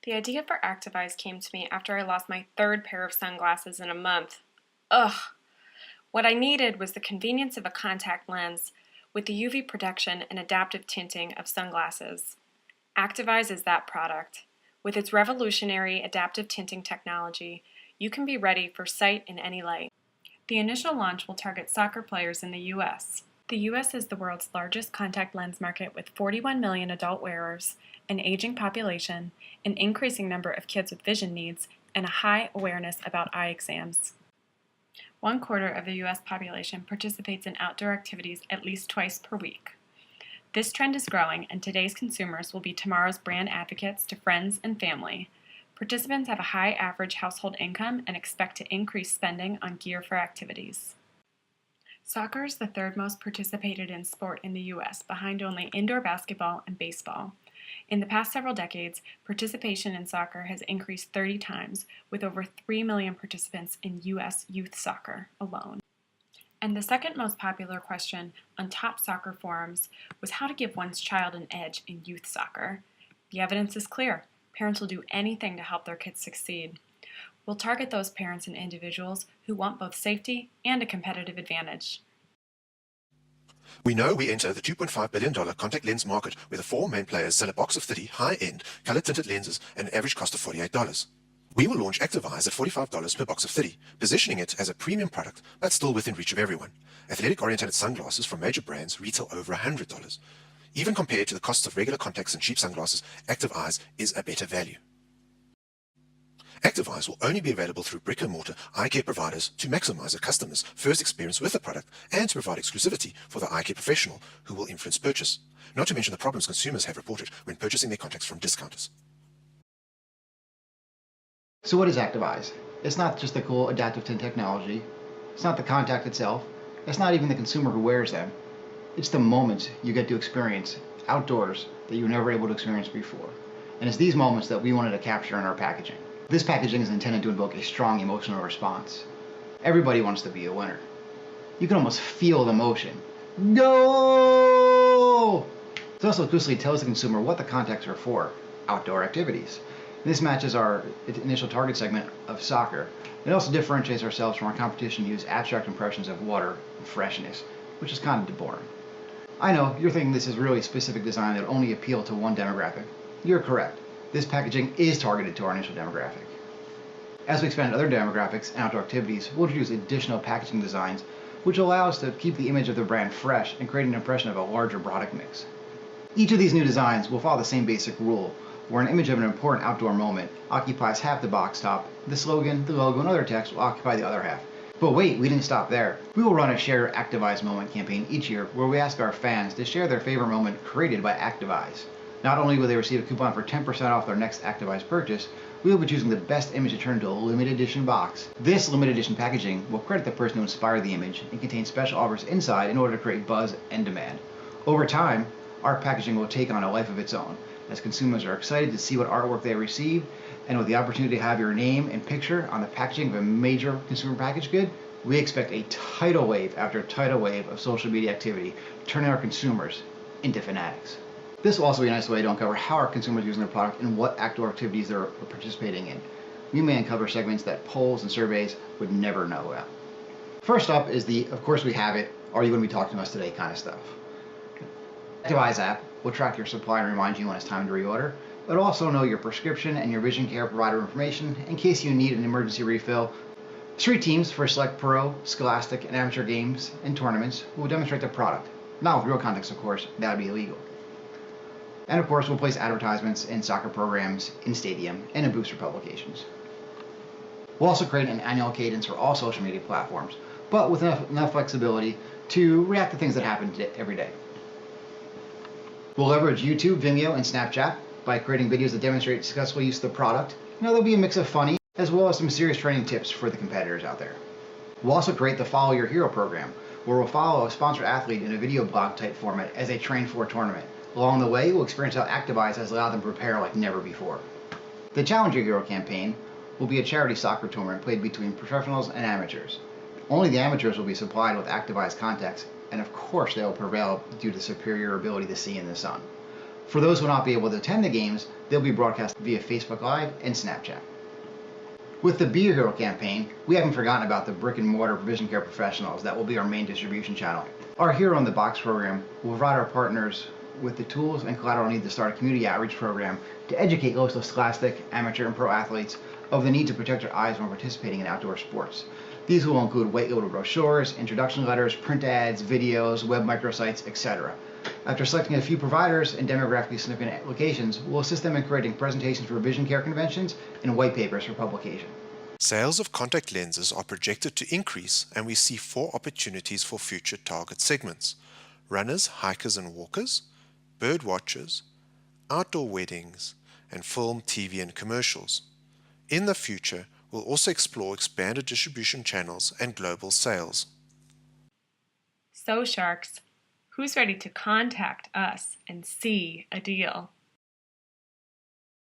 The idea for ActiveEyes came to me after I lost my third pair of sunglasses in a month. Ugh! What I needed was the convenience of a contact lens with the UV protection and adaptive tinting of sunglasses. ActiveEyes is that product. With its revolutionary adaptive tinting technology, you can be ready for sight in any light. The initial launch will target soccer players in the U.S. The U.S. is the world's largest contact lens market with 41 million adult wearers, an aging population, an increasing number of kids with vision needs, and a high awareness about eye exams. 1/4 of the U.S. population participates in outdoor activities at least twice per week. This trend is growing, and today's consumers will be tomorrow's brand advocates to friends and family. Participants have a high average household income and expect to increase spending on gear for activities. Soccer is the third most participated in sport in the U.S., behind only indoor basketball and baseball. In the past several decades, participation in soccer has increased 30 times, with over 3 million participants in U.S. youth soccer alone. And the second most popular question on top soccer forums was how to give one's child an edge in youth soccer. The evidence is clear. Parents will do anything to help their kids succeed. We'll target those parents and individuals who want both safety and a competitive advantage. We know we enter the $2.5 billion contact lens market where the four main players sell a box of 30 high-end, color-tinted lenses at an average cost of $48. We will launch ActiveEyes at $45 per box of 30, positioning it as a premium product but still within reach of everyone. Athletic-oriented sunglasses from major brands retail over $100. Even compared to the costs of regular contacts and cheap sunglasses, ActiveEyes is a better value. ActiveEyes will only be available through brick-and-mortar eye care providers to maximize a customer's first experience with the product and to provide exclusivity for the eye care professional who will influence purchase, not to mention the problems consumers have reported when purchasing their contacts from discounters. So what is ActiveEyes? It's not just the cool adaptive tint technology. It's not the contact itself. It's not even the consumer who wears them. It's the moments you get to experience outdoors that you were never able to experience before. And it's these moments that we wanted to capture in our packaging. This packaging is intended to invoke a strong emotional response. Everybody wants to be a winner. You can almost feel the emotion. Go! It also explicitly tells the consumer what the contacts are for, outdoor activities. This matches our initial target segment of soccer. It also differentiates ourselves from our competition to use abstract impressions of water and freshness, which is kind of boring. I know, you're thinking this is really a specific design that will only appeal to one demographic. You're correct. This packaging is targeted to our initial demographic. As we expand other demographics and outdoor activities, we'll introduce additional packaging designs which allow us to keep the image of the brand fresh and create an impression of a larger product mix. Each of these new designs will follow the same basic rule, where an image of an important outdoor moment occupies half the box top, the slogan, the logo, and other text will occupy the other half. But wait, we didn't stop there. We will run a Share ActiveEyes Moment campaign each year where we ask our fans to share their favorite moment created by ActiveEyes. Not only will they receive a coupon for 10% off their next ActiveEyes purchase, we will be choosing the best image to turn into a limited edition box. This limited edition packaging will credit the person who inspired the image and contain special offers inside in order to create buzz and demand. Over time, our packaging will take on a life of its own, as consumers are excited to see what artwork they receive, and with the opportunity to have your name and picture on the packaging of a major consumer packaged good, we expect a tidal wave after tidal wave of social media activity, turning our consumers into fanatics. This will also be a nice way to uncover how our consumers are using their product and what outdoor activities they're participating in. We may uncover segments that polls and surveys would never know about. First up is the, of course we have it, are you going to be talking to us today kind of stuff. ActiveEyes app will track your supply and remind you when it's time to reorder. It'll also know your prescription and your vision care provider information in case you need an emergency refill. Street teams for select pro, scholastic, and amateur games and tournaments will demonstrate the product. Not with real context, of course, that would be illegal. And of course, we'll place advertisements in soccer programs, in stadium, and in booster publications. We'll also create an annual cadence for all social media platforms, but with enough flexibility to react to things that happen every day. We'll leverage YouTube, Vimeo, and Snapchat by creating videos that demonstrate successful use of the product. There'll be a mix of funny, as well as some serious training tips for the competitors out there. We'll also create the Follow Your Hero program, where we'll follow a sponsored athlete in a video blog type format as they train for a tournament. Along the way, we'll experience how ActiveEyes has allowed them to prepare like never before. The Challenge Your Hero campaign will be a charity soccer tournament played between professionals and amateurs. Only the amateurs will be supplied with ActiveEyes contacts, and of course they will prevail due to superior ability to see in the sun. For those who will not be able to attend the games, they'll be broadcast via Facebook Live and Snapchat. With the Be Your Hero campaign, we haven't forgotten about the brick and mortar vision care professionals that will be our main distribution channel. Our Hero in the Box program will provide our partners with the tools and collateral needed to start a community outreach program to educate local scholastic, amateur, and pro athletes of the need to protect their eyes when participating in outdoor sports. These will include white-labeled brochures, introduction letters, print ads, videos, web microsites, etc. After selecting a few providers and demographically significant locations, we'll assist them in creating presentations for vision care conventions and white papers for publication. Sales of contact lenses are projected to increase, and we see 4 opportunities for future target segments: runners, hikers and walkers, bird watchers, outdoor weddings, and film, TV and commercials. In the future, we'll also explore expanded distribution channels and global sales. So, Sharks, who's ready to contact us and see a deal?